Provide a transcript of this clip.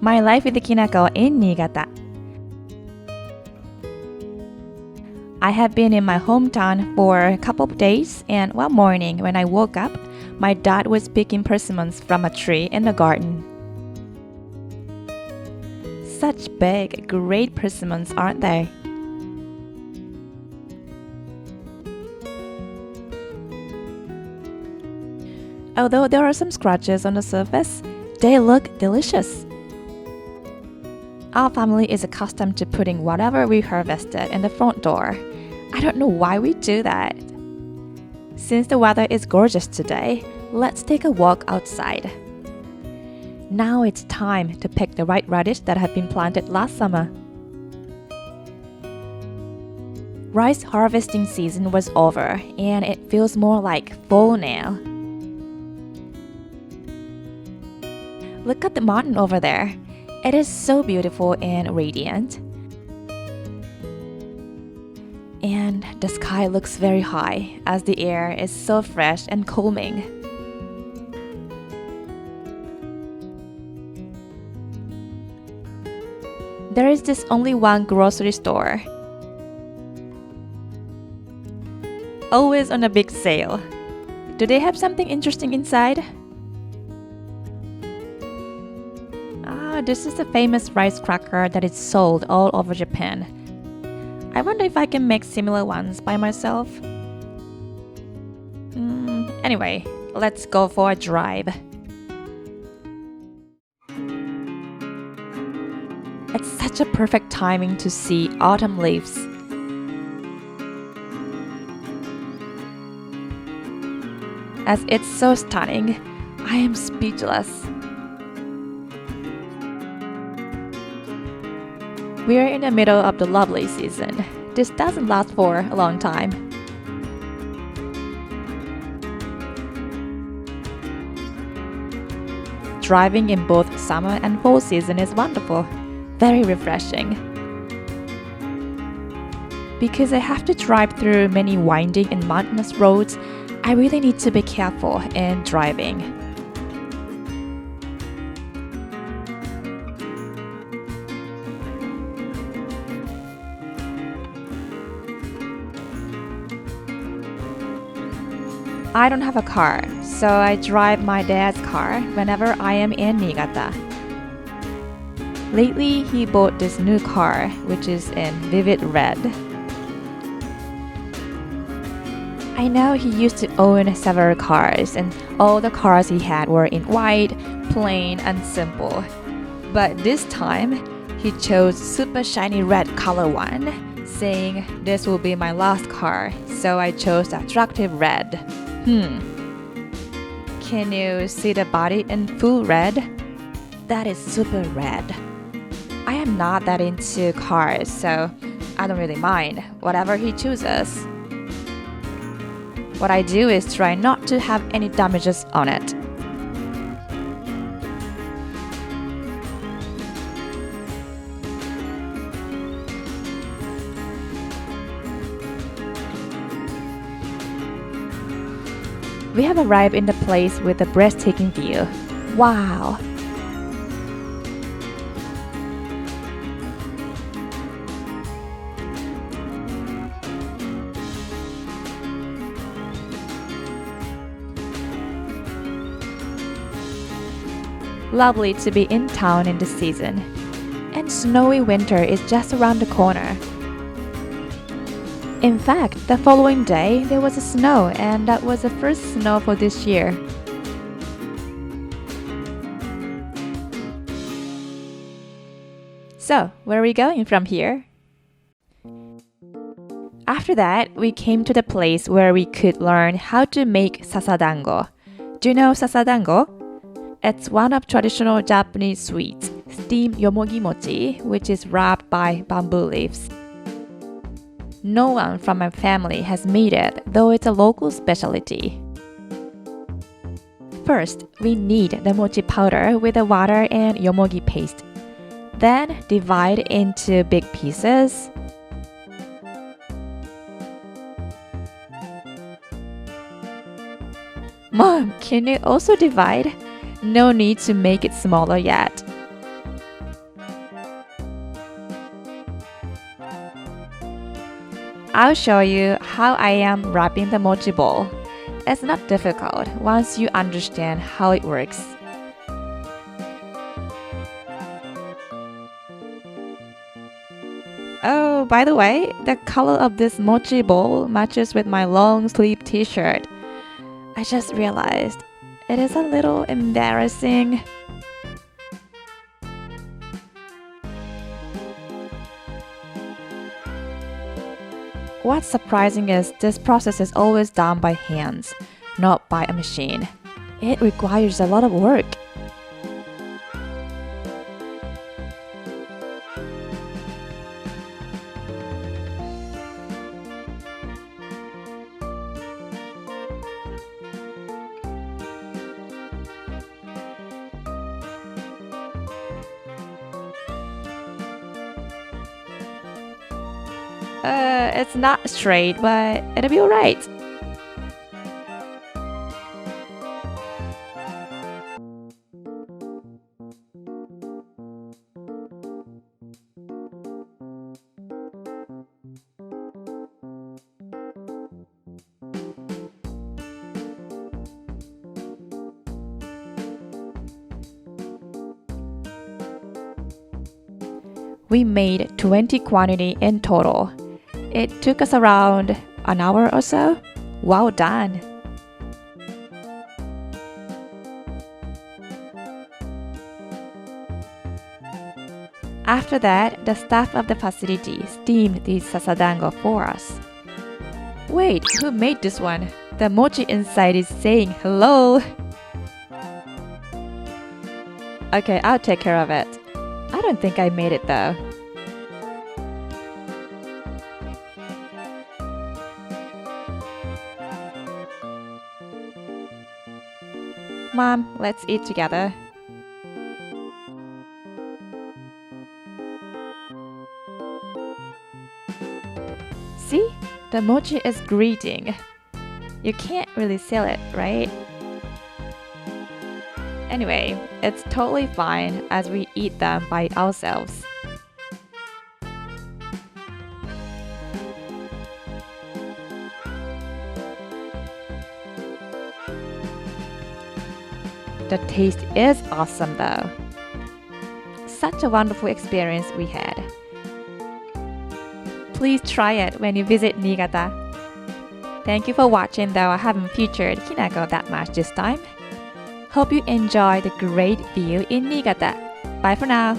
My life with the Kinako in Niigata. I have been in my hometown for a couple of days, and one morning when I woke up, my dad was picking persimmons from a tree in the garden. Such big, great persimmons, aren't they? Although there are some scratches on the surface, they look delicious. Our family is accustomed to putting whatever we harvested in the front door. I don't know why we do that. Since the weather is gorgeous today, let's take a walk outside. Now it's time to pick the right radish that had been planted last summer. Rice harvesting season was over, and it feels more like fall now. Look at the mountain over there. It is so beautiful and radiant. And the sky looks very high as the air is so fresh and calming. There is just only one grocery store. Always on a big sale. Do they have something interesting inside? This is a famous rice cracker that is sold all over Japan. I wonder if I can make similar ones by myself. Anyway, let's go for a drive. It's such a perfect timing to see autumn leaves. As it's so stunning, I am speechless. We are in the middle of the lovely season. This doesn't last for a long time. Driving in both summer and fall season is wonderful, very refreshing. Because I have to drive through many winding and mountainous roads, I really need to be careful in driving. I don't have a car, so I drive my dad's car whenever I am in Niigata. Lately, he bought this new car, which is in vivid red. I know he used to own several cars, and all the cars he had were in white, plain, and simple. But this time, he chose super shiny red color one, saying this will be my last car, so I chose the attractive red. Can you see the body in full red? That is super red. I am not that into cars, so I don't really mind whatever he chooses. What I do is try not to have any damages on it. We have arrived in the place with a breathtaking view. Wow! Lovely to be in town in this season. And snowy winter is just around the corner. In fact, the following day there was a snow, and that was the first snow for this year. So, where are we going from here? After that, we came to the place where we could learn how to make sasadango. Do you know sasadango? It's one of traditional Japanese sweets, steamed yomogi mochi, which is wrapped by bamboo leaves. No one from my family has made it, though it's a local specialty. First, we knead the mochi powder with the water and yomogi paste. Then, divide into big pieces. Mom, can you also divide? No need to make it smaller yet. I'll show you how I am wrapping the mochi ball. It's not difficult once you understand how it works. Oh, by the way, the color of this mochi ball matches with my long sleeve t-shirt. I just realized it is a little embarrassing. What's surprising is this process is always done by hands, not by a machine. It requires a lot of work. It's not straight, but it'll be alright. We made 20 quantity in total. It took us around an hour or so. Well done! After that, the staff of the facility steamed the sasadango for us. Wait, who made this one? The mochi inside is saying hello! Okay, I'll take care of it. I don't think I made it though. Mom, let's eat together. See? The mochi is greeting. You can't really sell it, right? Anyway, it's totally fine as we eat them by ourselves. The taste is awesome though. Such a wonderful experience we had. Please try it when you visit Niigata. Thank you for watching, though I haven't featured Hinako that much this time. Hope you enjoy the great view in Niigata. Bye for now.